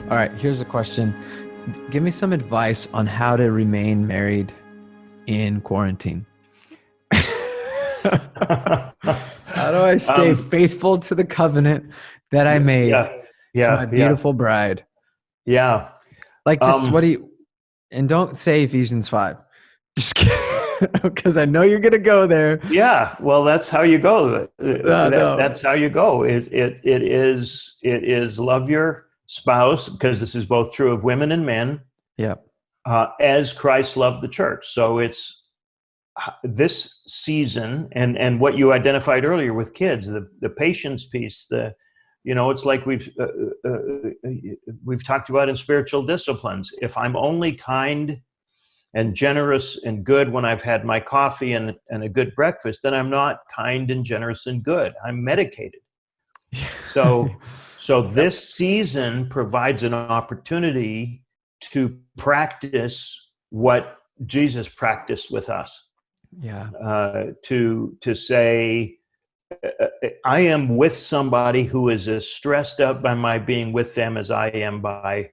All right, here's a question. Give me some advice on how to remain married in quarantine. How do I stay faithful to the covenant that I made yeah, to my yeah, yeah, beautiful bride? yeah. Like, just what Um, do you, and don't say Ephesians 5. Just kidding, because I know you're going to go there. yeah. Well, that's how you go. No. That's how you go. It is love your spouse, because this is both true of women and men, Yeah. as Christ loved the church. So it's this season, and what you identified earlier with kids, the patience piece, it's like we've talked about in spiritual disciplines. If I'm only kind and generous and good when I've had my coffee and a good breakfast, then I'm not kind and generous and good. I'm medicated. So Yep. this season provides an opportunity to practice what Jesus practiced with us. Yeah. To say, I am with somebody who is as stressed out by my being with them as I am by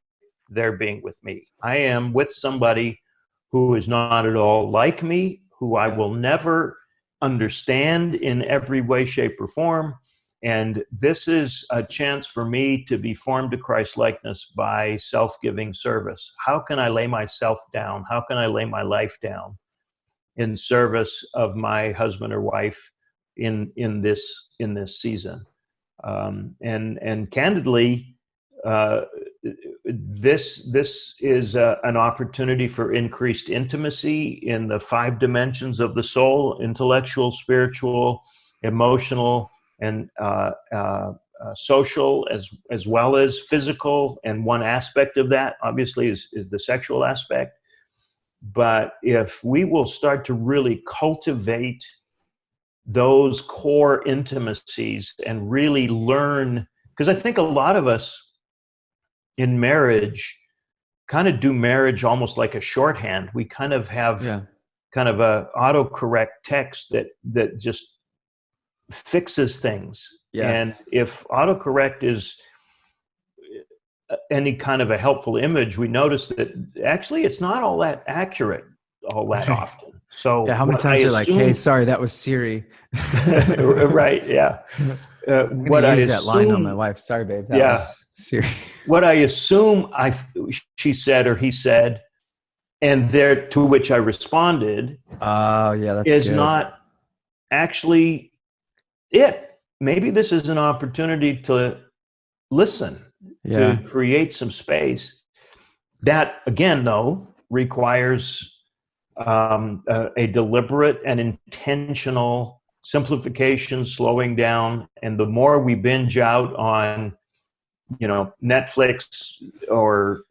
their being with me. I am with somebody who is not at all like me, who I Yeah. will never understand in every way, shape, or form. And this is a chance for me to be formed to Christ likeness by self-giving service. How can I lay myself down? How can I lay my life down in service of my husband or wife in this season? And candidly, uh, this is an opportunity for increased intimacy in the 5 dimensions of the soul: intellectual, spiritual, emotional, and social, as well as physical. And one aspect of that, obviously, is the sexual aspect. But if we will start to really cultivate those core intimacies and really learn, because I think a lot of us in marriage kind of do marriage almost like a shorthand. We kind of have Yeah. kind of a autocorrect text that just fixes things. And Yes. if autocorrect is any kind of a helpful image, we notice that actually it's not all that accurate all that Right. often. Yeah. So How many what I times are like, hey, assume, sorry, that was Siri. right, yeah. I'm going to What I use that line on my assume, wife. Sorry, babe. That yeah, was Siri. what I assume she said or he said, and there to which I responded, Oh, yeah, that's is good. not actually it. Maybe this is an opportunity to listen, to Yeah. create some space. That, again, though, requires a deliberate and intentional simplification, slowing down. And the more we binge out on, Netflix, or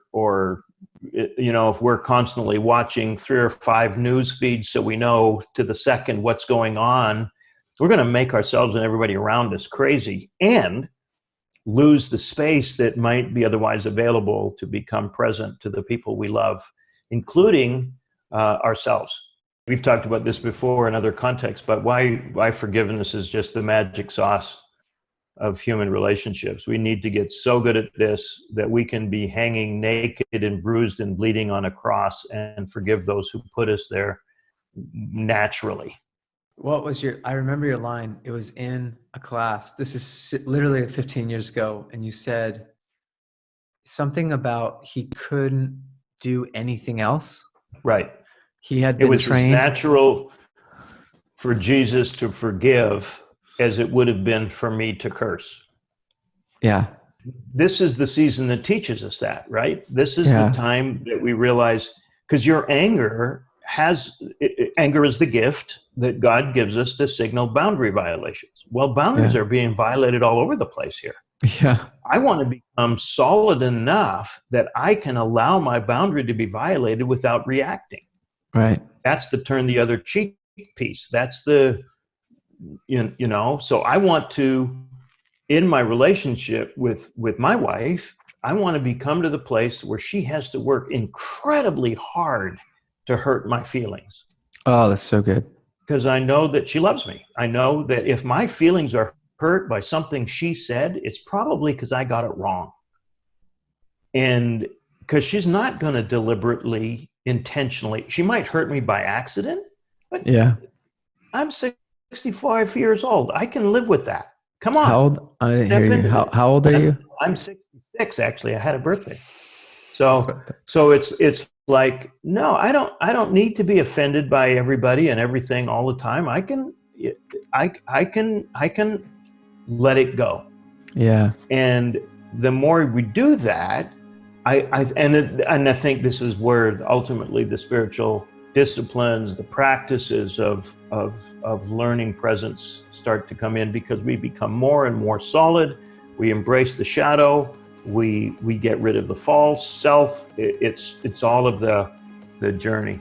if we're constantly watching 3 or 5 news feeds so we know to the second what's going on, we're going to make ourselves and everybody around us crazy and lose the space that might be otherwise available to become present to the people we love, including ourselves. We've talked about this before in other contexts, but why forgiveness is just the magic sauce of human relationships. We need to get so good at this that we can be hanging naked and bruised and bleeding on a cross and forgive those who put us there naturally. What was I remember your line. It was in a class. This is literally 15 years ago. And you said something about he couldn't do anything else. Right. He had It been was as trained. natural for Jesus to forgive as it would have been for me to curse. Yeah. This is the season that teaches us that, right? This is the Yeah. time that we realize, because your anger is the gift that God gives us to signal boundary violations. Well, boundaries Yeah. are being violated all over the place here. Yeah. I want to become solid enough that I can allow my boundary to be violated without reacting. Right. That's the turn the other cheek piece. That's so I want to, in my relationship with my wife, I want to become to the place where she has to work incredibly hard to hurt my feelings, Oh, that's so good. because I know that she loves me. I know that if my feelings are hurt by something she said, it's probably because I got it wrong. And because she's not going to deliberately, intentionally, she might hurt me by accident, but Yeah. I'm 65 years old. I can live with that. Come on, How old? I didn't hear step you. into this. How old are you? I'm 66, actually. I had a birthday. That's So what, it's like, no, I don't need to be offended by everybody and everything all the time. I can let it go. yeah. And the more we do that, and I think this is where ultimately the spiritual disciplines, the practices of learning presence start to come in, because we become more and more solid. We embrace the shadow. We get rid of the false self. It's all of the journey.